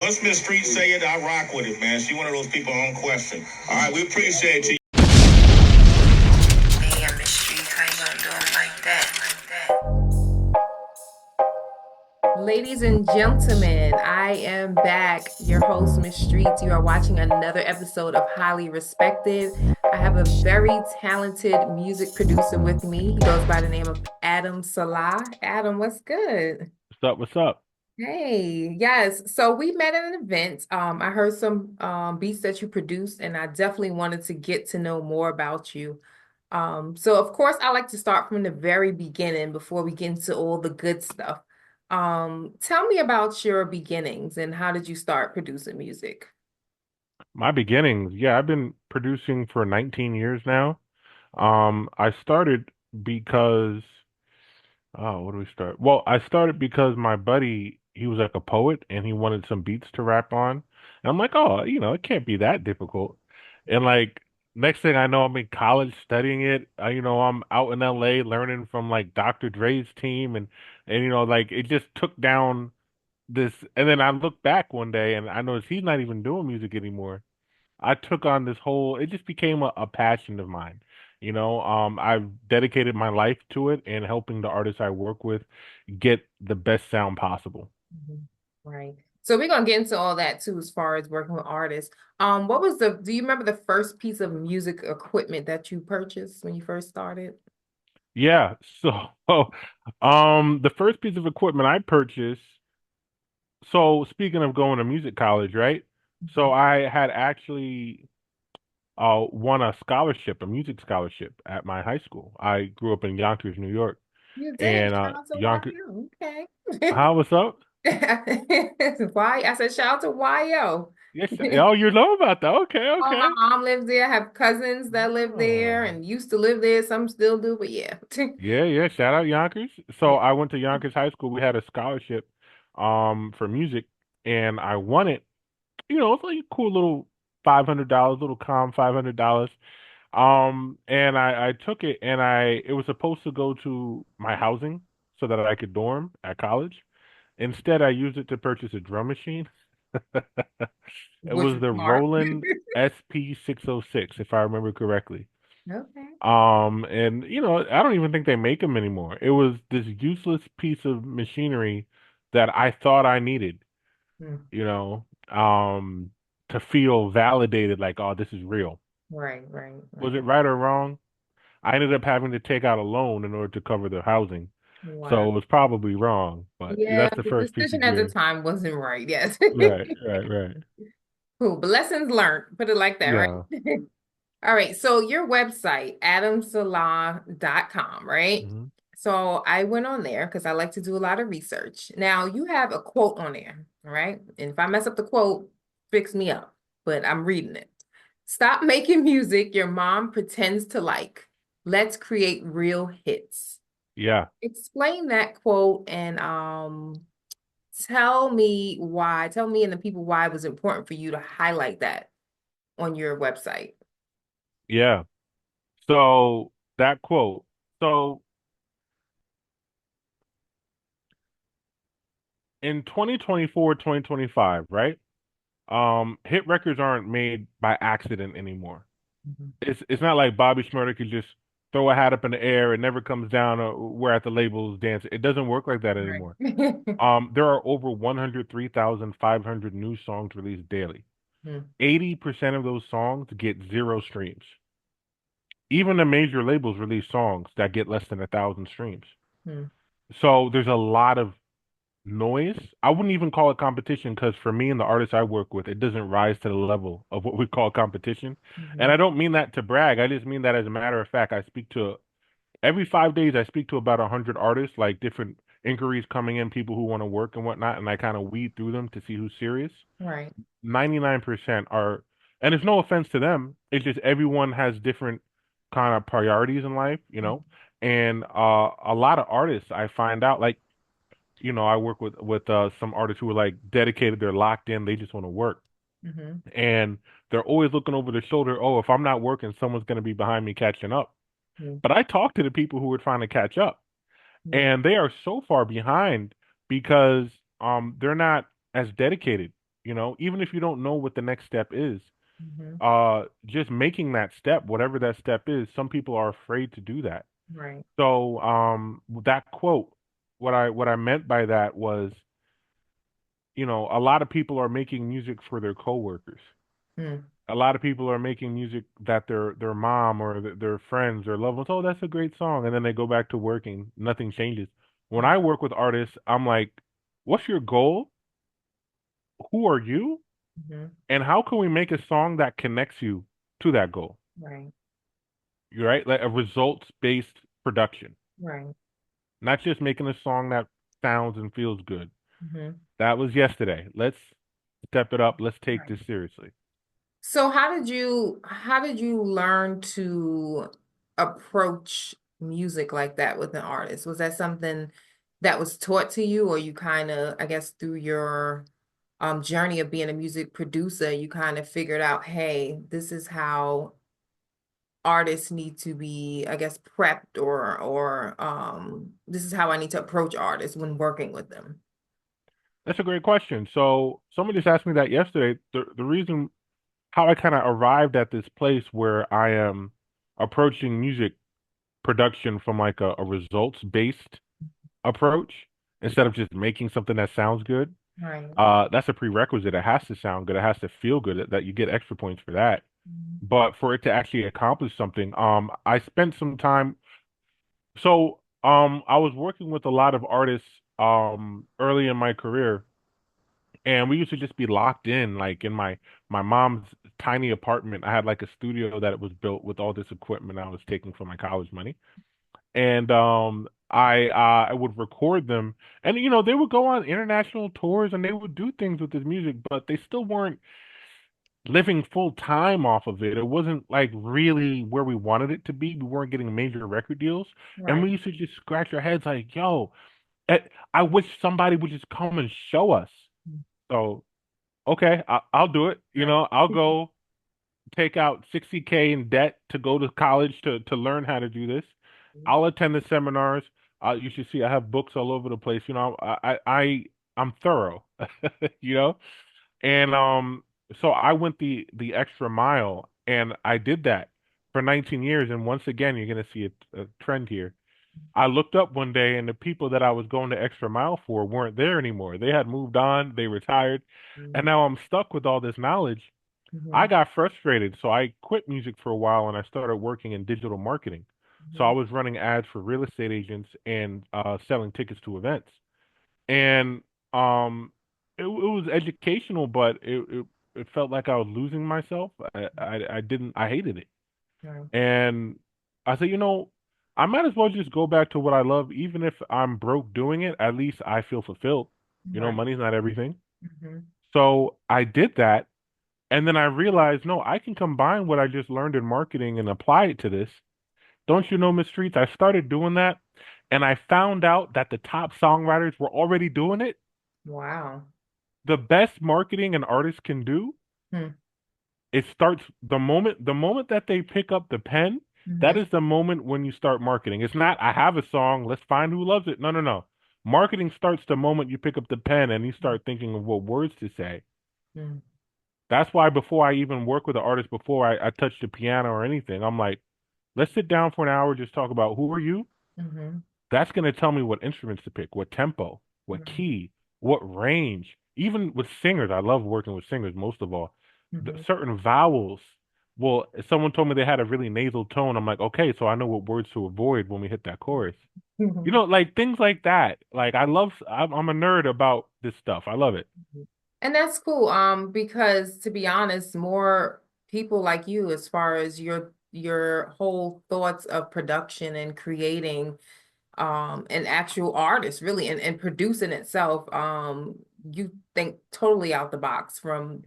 Once Miss Street say it, I rock with it, man. She one of those people on question. All right, we appreciate you. Me and Miss Street, how you gonna do 'em like that? Ladies and gentlemen, I am back, your host, Ms. Streets. You are watching another episode of Highly Respected. I have a very talented music producer with me. He goes by the name of Adam Salaah. Adam, what's good? What's up? What's up? Hey, yes. So we met at an event. I heard some beats that you produced, and I definitely wanted to get to know more about you. So of course, I like to start from the very beginning before we get into all the good stuff. Tell me about your beginnings and how did you start producing music? My beginnings. Yeah, I've been producing for 19 years now. I started because, oh, what do we start? Well, I started because my buddy, he was like a poet and he wanted some beats to rap on. And I'm like, oh, it can't be that difficult. And like, next thing I know, I'm in college studying it. I'm out in LA learning from like Dr. Dre's team and like it just took down this. And then I looked back one day and I noticed he's not even doing music anymore. I took on this whole, it just became a passion of mine. I've dedicated my life to it and helping the artists I work with get the best sound possible. Mhm. Right. So we're gonna get into all that too, as far as working with artists. Do you remember the first piece of music equipment that you purchased when you first started? Yeah. So, the first piece of equipment I purchased, so speaking of going to music college, right? So Mhm. I had actually won a scholarship, a music scholarship at my high school. I grew up in Yonkers, New York, You did. and Shout out to Yonkers. YO. Okay. How what's up? Why? I said shout out to YO. Yes. Oh, you know about that? Okay, Oh, my okay. mom lives there. I have cousins that live there Oh. and used to live there. Some still do, but yeah. Yeah, yeah. Shout out Yonkers. So Yeah. I went to Yonkers High School. We had a scholarship for music and I won it. It's like a cool little $500, little calm $500. And I took it and it was supposed to go to my housing so that I could dorm at college. Instead, I used it to purchase a drum machine. It Which was was the smart. Roland SP606, if I remember correctly. Okay. And I don't even think they make them anymore. It was this useless piece of machinery that I thought I needed, Hmm. you know, um, to feel validated, like, oh, this is real. Right, right, Was it right. right or wrong? I ended up having to take out a loan in order to cover the housing, so Wow. it was probably wrong. But Yeah, that's the the first piece decision of at the gear. time wasn't right. Yes. Right, right, right. Cool. But lessons learned. Put it like that, right? Yeah. All right. So your website, adamsalah.com, right? Hmm. So I went on there because I like to do a lot of research. Now you have a quote on there, all right? And if I mess up the quote, fix me up, but I'm reading it. Stop making music your mom pretends to like. Let's create real hits. Yeah. Explain that quote and tell me and the people why it was important for you to highlight that on your website. Yeah. So that quote. So in 2024, 2025, right? Hit records aren't made by accident anymore. Mhm. It's not like Bobby Shmurda could just throw a hat up in the air, it never comes down, or we're at the labels dancing. It doesn't work like that Right. anymore. There are over 103,500 new songs released daily. Hmm. 80% of those songs get zero streams. Even the major labels release songs that get less than 1,000 streams. Hmm. So there's a lot of noise. I wouldn't even call it competition because for me and the artists I work with, it doesn't rise to the level of what we call competition. And Mhm. I don't mean that to brag. I just mean that as a matter of fact, I speak to every 5 days, I speak to about 100 artists, like different inquiries coming in, people who want to work and whatnot, and I kind of weed through them to see who's serious. Right. 99% are, and it's no offense to them, it's just everyone has different kind of priorities in life. And a lot of artists I find out, like, I work with some artists who are like dedicated, they're locked in, they just want to work. Mhm. And they're always looking over their shoulder, oh, if I'm not working, someone's going to be behind me catching up. Mhm. But I talk to the people who are trying to catch up, Mhm. and they are so far behind because they're not as dedicated. even if you don't know what the next step is, Mhm. just making that step, whatever that step is, some people are afraid to do that. Right. So, that quote, what I meant by that was, a lot of people are making music for their coworkers. Mm. A lot of people are making music that their mom or their friends or loved ones, oh, that's a great song, and then they go back to working, nothing changes. When I work with artists, I'm like, what's your goal? Who are you? Mhm. And how can we make a song that connects you to that goal? Right. You're right, like a results-based production, Right. not just making a song that sounds and feels good. Mhm. That was yesterday. Let's step it up. Let's take Right. this seriously. So how did you learn to approach music like that with an artist? Was that something that was taught to you, or you kind of, I guess, through your journey of being a music producer, you kind of figured out, hey, this is how artists need to be, I guess, prepped, or this is how I need to approach artists when working with them. That's a great question. So somebody just asked me that yesterday. The reason how I kind of arrived at this place where I am approaching music production from like a results based approach instead of just making something that sounds good. Right. That's a prerequisite. It has to sound good. It has to feel good. That you get extra points for that. But for it to actually accomplish something, I spent some time. So, I was working with a lot of artists, early in my career, and we used to just be locked in, like in my mom's tiny apartment. I had like a studio that it was built with all this equipment I was taking from my college money, and I would record them, and they would go on international tours and they would do things with this music, but they still weren't living full time off of it. It wasn't like really where we wanted it to be. We weren't getting major record deals, and Right. we used to just scratch our heads like, "Yo, I wish somebody would just come and show us." So, okay, I'll do it. Right. I'll go take out 60K in debt to go to college to learn how to do this. I'll attend the seminars. You should see I have books all over the place. I'm thorough. You know, and so I went the extra mile, and I did that for 19 years. And once again, you're gonna see a trend here. I looked up one day, and the people that I was going the extra mile for weren't there anymore. They had moved on, they retired, and now I'm stuck with all this knowledge. I Mhm. got frustrated, so I quit music for a while and I started working in digital marketing. So I Mhm. was running ads for real estate agents and selling tickets to events. And um, it was educational, but it felt like I was losing myself. I didn't, I hated it. Right. And I said, I might as well just go back to what I love, even if I'm broke doing it. At least I feel fulfilled. Right. Money's not everything. Mhm. So I did that. And then I realized, no, I can combine what I just learned in marketing and apply it to this. Don't you know, Miss Streets? I started doing that, and I found out that the top songwriters were already doing it. Wow. The best marketing an artist can do, Hmm. it starts the moment that they pick up the pen, that Mhm. is the moment when you start marketing. It's not, I have a song, let's find who loves it. No, no, no. Marketing starts the moment you pick up the pen and you start thinking of what words to say. Mhm. That's why before I even work with an artist, before I touch the piano or anything, I'm like, let's sit down for an hour, just talk about who are you. Mhm. That's going to tell me what instruments to pick, what tempo, what Right. key, what range. Even with singers, I love working with singers most of all. Mhm. Certain vowels. Well, if someone told me they had a really nasal tone, I'm like, okay, so I know what words to avoid when we hit that chorus. Mhm. Like things like that. Like I'm a nerd about this stuff. I love it. And that's cool, because to be honest, more people like you, as far as your whole thoughts of production and creating an actual artist really, and producing itself, you think totally out the box from,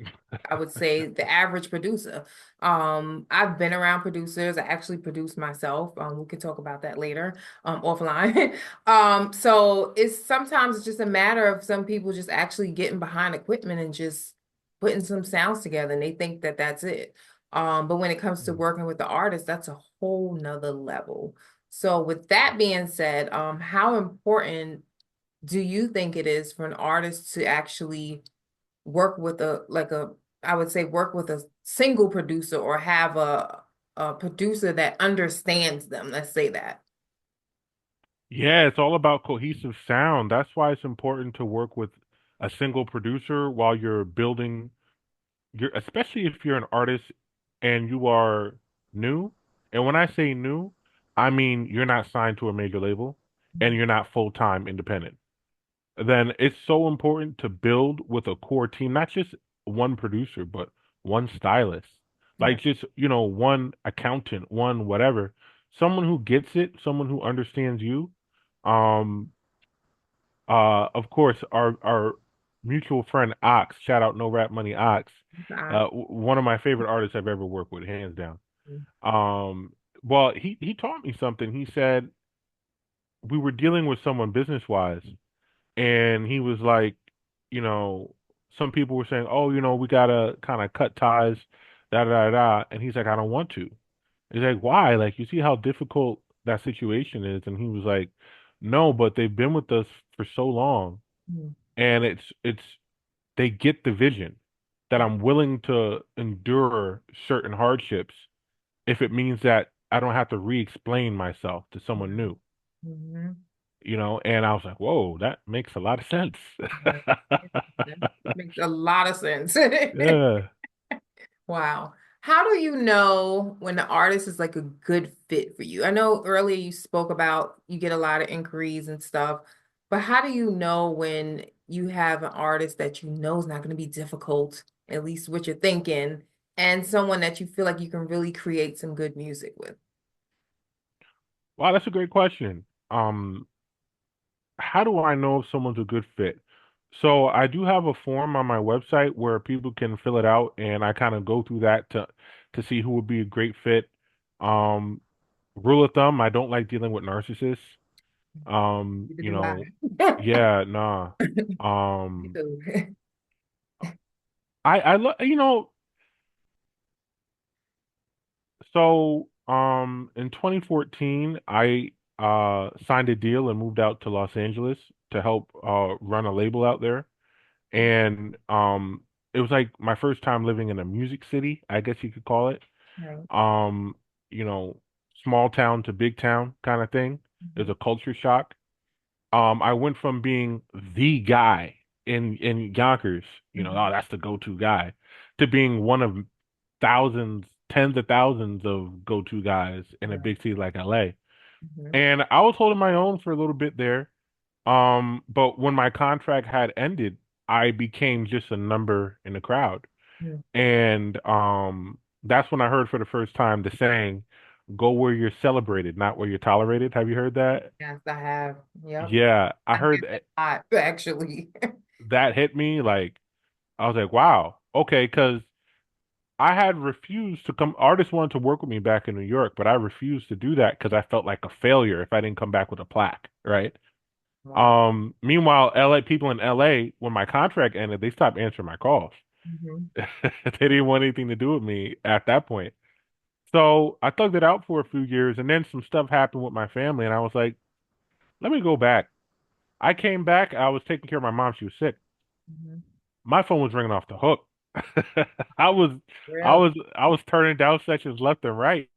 I would say, the average producer. I've been around producers. I actually produce myself. We could talk about that later, offline. So it's just a matter of some people just actually getting behind equipment and just putting some sounds together, and they think that that's it. But when it comes to working with the artist, that's a whole nother level. So with that being said, how important do you think it is for an artist to actually work with I would say work with a single producer or have a producer that understands them. Let's say that. Yeah, it's all about cohesive sound. That's why it's important to work with a single producer while you're building especially if you're an artist and you are new. And when I say new, I mean you're not signed to a major label and you're not full-time independent. Then it's so important to build with a core team, not just one producer, but one stylist, like Right. just, one accountant, one whatever, someone who gets it, someone who understands you. Um, of course, our mutual friend Ox, shout out No Rap Money Ox, I- one of my favorite artists I've ever worked with, hands down. Um, well, he taught me something. He said we were dealing with someone business wise, and he was like, you know, some people were saying, oh, we gotta kind of cut ties, da da da da, and he's like, I don't want to. He's like, why? Like, you see how difficult that situation is, and he was like, no, but they've been with us for so long, Mhm. and it's they get the vision that I'm willing to endure certain hardships if it means that I don't have to re-explain myself to someone new, Mhm. and I was like, whoa, that makes a lot of sense. Right. That makes a lot of sense. Yeah. Wow. How do you know when the artist is like a good fit for you? I know earlier you spoke about you get a lot of inquiries and stuff, but how do you know when you have an artist that you know is not going to be difficult, at least what you're thinking, and someone that you feel like you can really create some good music with? Wow, that's a great question. How do I know if someone's a good fit? So I do have a form on my website where people can fill it out, and I kind of go through that to see who would be a great fit. Um, Rule of thumb, I don't like dealing with narcissists. Neither do I. Yeah, nah. Me Um, too. I love, so in 2014, I signed a deal and moved out to Los Angeles to help run a label out there. And it was like my first time living in a music city, I guess you could call it. Right. Um, you know, small town to big town kind of thing. It was Mhm. a culture shock. I went from being the guy in Yonkers, Mhm. oh, that's the go-to guy, to being one of thousands, tens of thousands of go-to guys in a Right. big city like LA. Mhm. And I was holding my own for a little bit there. But when my contract had ended, I became just a number in the crowd. Mhm. And that's when I heard for the first time the saying, go where you're celebrated, not where you're tolerated. Have you heard that? Yes, I have. Yep. Yeah, I I heard hear that a lot, actually. that hit me. Like, I was like, wow, okay, because I had refused to come. Artists wanted to work with me back in New York, but I refused to do that because I felt like a failure if I didn't come back with a plaque, right? Wow. Meanwhile, LA people in LA, when my contract ended, they stopped answering my calls. Mhm. They didn't want anything to do with me at that point. So I thugged it out for a few years, and then some stuff happened with my family, and I was like, let me go back. I came back. I was taking care of my mom. She was sick. Mhm. My phone was ringing off the hook. I was, I Really? was, I was turning down sessions left and right,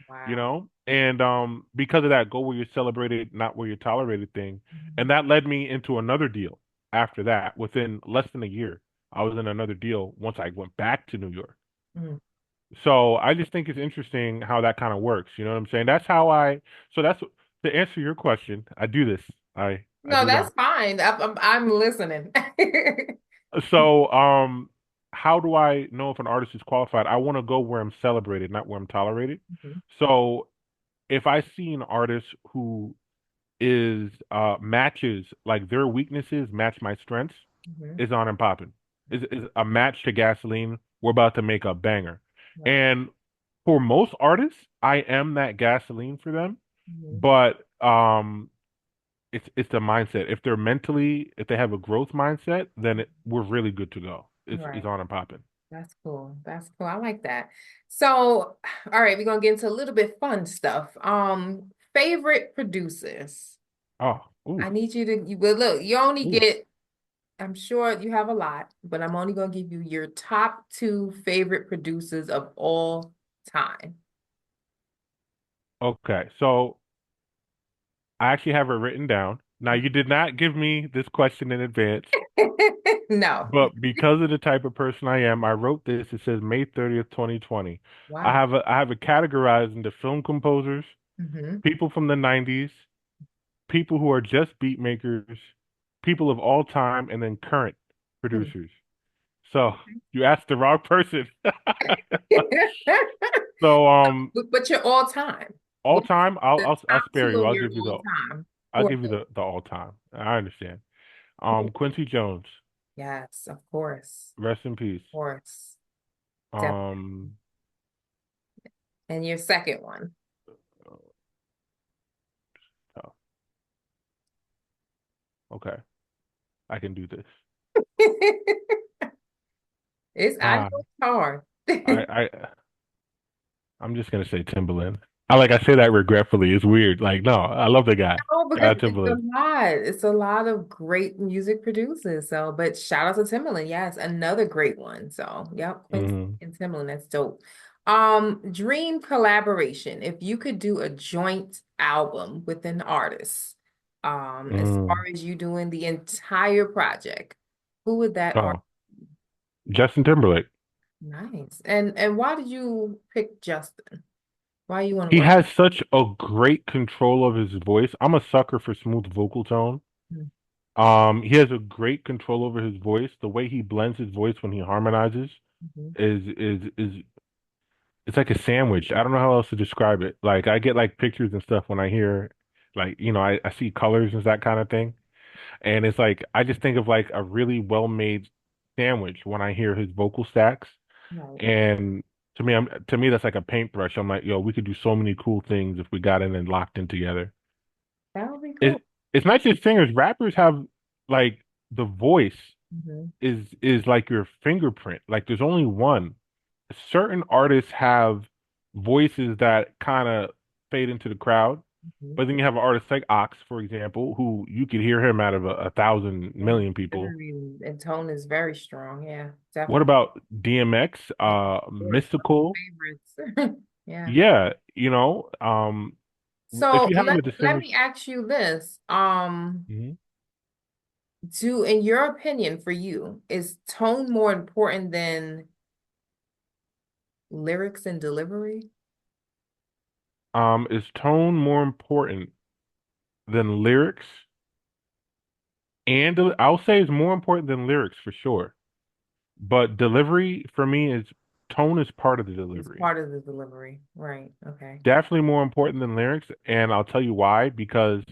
Wow. and because of that, go where you're celebrated, not where you're tolerated thing, Mhm. and that led me into another deal. After that, within less than a year, I was in another deal once I went back to New York. Mhm. So I just think it's interesting how that kind of works. You know what I'm saying? That's how so that's to answer your question. I do this. I No, do that's that. fine. I'm listening. So how do I know if an artist is qualified? I want to go where I'm celebrated, not where I'm tolerated. Mhm. So if I see an artist who is matches like their weaknesses match my strengths, Mhm. is on and popping. Is a match to gasoline. We're about to make a banger. Right. And for most artists, I am that gasoline for them. Mhm. But it's the mindset. If they have a growth mindset, then we're really good to go. It's Right. on and popping. That's cool. That's cool. I like that. So, all right, we're gonna get into a little bit fun stuff. Favorite producers. Oh, ooh, I need you to, but look, you only ooh. get I'm sure you have a lot, but I'm only gonna give you your top two favorite producers of all time. Okay, so I actually have it written down. Now, you did not give me this question in advance, No. but because of the type of person I am, I wrote this. It says May 30th, 2020. Wow. I have it categorized into film composers, Hmm. people from the 90s, people who are just beat makers, people of all time, and then current producers. So you asked the wrong person. So But your all time. all What's time, the I'll top spare two you. of your all time? I'll Who give you are the all time. I understand. they? Quincy Jones, Yes, of course. rest in peace. Of course. Definitely. Um, And your second one. oh, okay, I can do this. I know Ah, it's hard. I I'm just gonna say Timbaland. I say that regretfully. It's weird. Like, no, I love the guy. Oh, Shout because out it's a Timbaland. lot. It's a lot of great music producers. So, but shout out to Timbaland. Yes, another great one. So, yep, Quincy Hmm. and Timbaland. That's dope. Dream collaboration. If you could do a joint album with an artist, as far Mm. as you doing the entire project, who would that artist? Oh, Justin Timberlake. Nice. And why did you pick Justin? Why you want to He work? has such a great control of his voice. I'm a sucker for smooth vocal tone. He has a great control over his voice. The way he blends his voice when he harmonizes Mhm. is it's like a sandwich. I don't know how else to describe it. Like I get like pictures and stuff when I hear like, I see colors and that kind of thing. And it's like I just think of like a really well-made sandwich when I hear his vocal stacks. Right. And to me that's like a paintbrush. I'm like, yo, we could do so many cool things if we got in and locked in together. That would be cool. It it's not just singers. Rappers have like the voice Mhm. is like your fingerprint. Like there's only one. Certain artists have voices that kind of fade into the crowd, Mhm. but then you have an artist like Ox, for example, who you could hear him out of a thousand Yeah, million people. delivery and tone is very strong. Yeah, What definitely. about DMX, Yeah, of course, one of Mystical? my favorites. Yeah. Yeah, if So you have let to let distinguish, me ask you this. Mhm. In your opinion, for you, is tone more important than lyrics and delivery? Is tone more important than lyrics? I'll say is more important than lyrics for sure. But delivery for me is tone is part of the It's delivery. part of the delivery. Right. Okay. Definitely more important than lyrics, and I'll tell you why. Because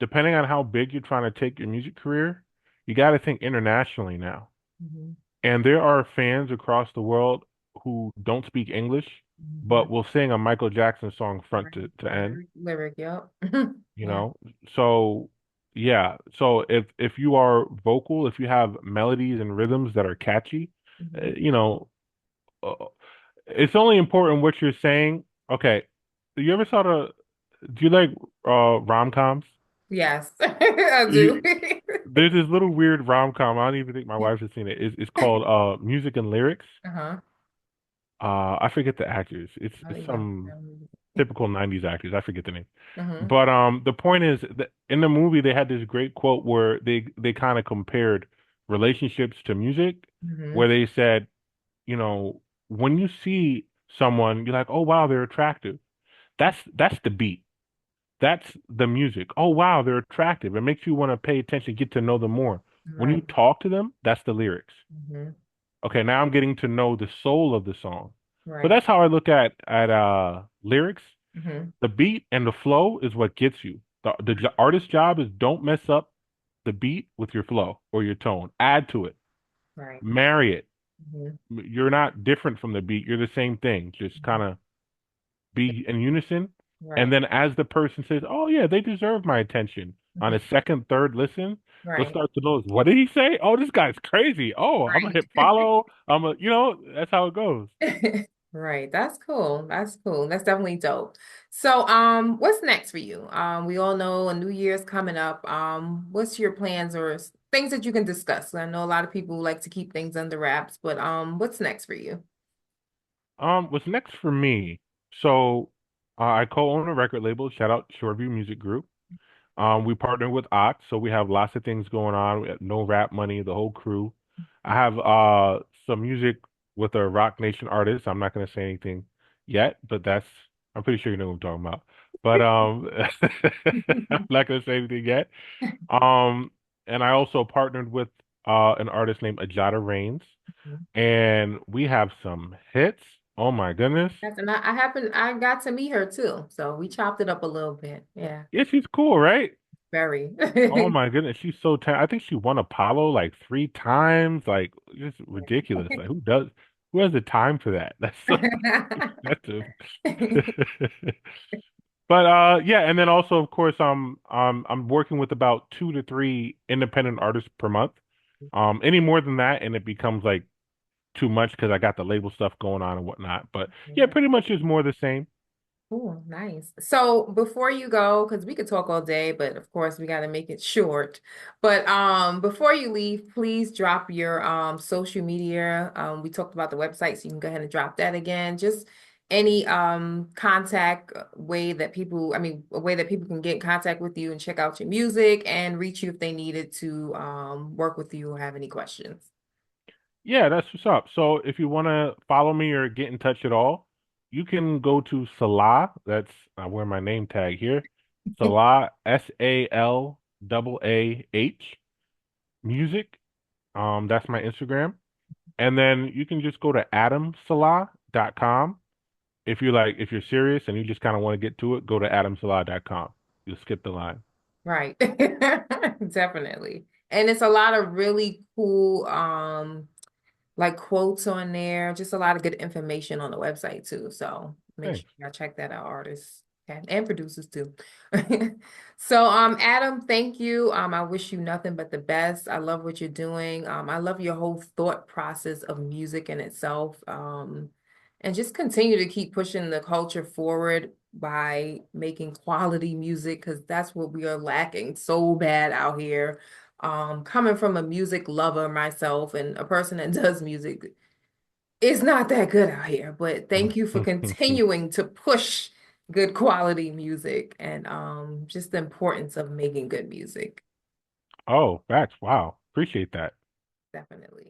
depending on how big you're trying to take your music career, you got to think internationally now. Mhm. And there are fans across the world who don't speak English, Mhm. but will sing a Michael Jackson song front Right. to end, Lyric, yep. you Yeah. know? So, yeah. So if you are vocal, if you have melodies and rhythms that are catchy, Mhm. you know, uh, it's only important what you're saying. Okay. You ever saw do you like rom-coms? Yes, I do. You, there's this little weird rom-com. I don't even think my wife has seen it. It's called Music and Lyrics. Uh-huh. I forget the actors. I It's think that's some typical 90s actors. I forget the name. uh-huh. But the point is that in the movie they had this great quote where they kind of compared relationships to music, Hmm. where they said, when you see someone, you're like, "Oh wow, they're attractive." That's the beat. That's the music. Oh wow, they're attractive. It makes you want to pay attention, get to know them more. When you Right. talk to them, that's the lyrics. Hmm. Okay, now I'm getting to know the soul of the song. So Right. that's how I look at lyrics. Hmm. The beat and the flow is what gets you. The artist's job is don't mess up the beat with your flow or your tone. Add to it. Right. Marry it. Hmm. You're not different from the beat. You're the same thing. Just kind of be in unison. And Right. then as the person says, "Oh yeah, they deserve my attention," on a Hmm. second, third listen, they'll Right. start to notice, what did he say? Oh, this guy's crazy. Oh, I'm gonna hit Right. follow. That's how it goes. Right. That's cool. That's cool. That's definitely dope. So, what's next for you? We all know a new year's coming up. What's your plans or things that you can discuss. I know a lot of people like to keep things under wraps, but what's next for you? What's next for me? So, I co-own a record label. Shout out Shoreview Music Group. We partner with Ox, so we have lots of things going on. We have No Rap Money, the whole crew. I have some music with a Rock Nation artist. I'm not gonna say anything yet, but I'm pretty sure you know what I'm talking about. But I'm not gonna say anything yet. Um, and I also partnered with an artist named Ajada Rains, and we have some hits. Oh my goodness. Yes, and I got to meet her too, so we chopped it up a little bit. Yeah, Yeah, she's cool, right? very. Oh my goodness, she's so talented. I think she won Apollo like 3 times. Like, just ridiculous. Like, who has the time for that? That's so expensive. But yeah, and then also of course I'm working with about 2 to 3 independent artists per month. Any more than that, and it becomes like too much because I got the label stuff going on and whatnot. But yeah, pretty much is more the same. Oh, nice. So before you go, because we could talk all day, but of course we got to make it short. But before you leave, please drop your social media. We talked about the website, so you can go ahead and drop that again. Just any contact way that people, I mean, a way that people can get in contact with you and check out your music and reach you if they needed to work with you or have any questions. Yeah, that's what's up. So if you want to follow me or get in touch at all, you can go to Salaah. That's I wear my name tag here. Salaah, SALAAH music. That's my Instagram. And then you can just go to adamsalah.com. If you're serious and you just kind of want to get to it, go to adamsalah.com. You'll skip the line. Right. Definitely. And it's a lot of really cool like quotes on there, just a lot of good information on the website too. So make sure Thanks. y'all check that out, artists and producers too. So Adam, thank you. I wish you nothing but the best. I love what you're doing. I love your whole thought process of music in itself. And just continue to keep pushing the culture forward by making quality music because that's what we are lacking so bad out here. Coming from a music lover myself and a person that does music, it's not that good out here. But thank you for continuing to push good quality music and just the importance of making good music. Oh, facts. Wow. Appreciate that. Definitely.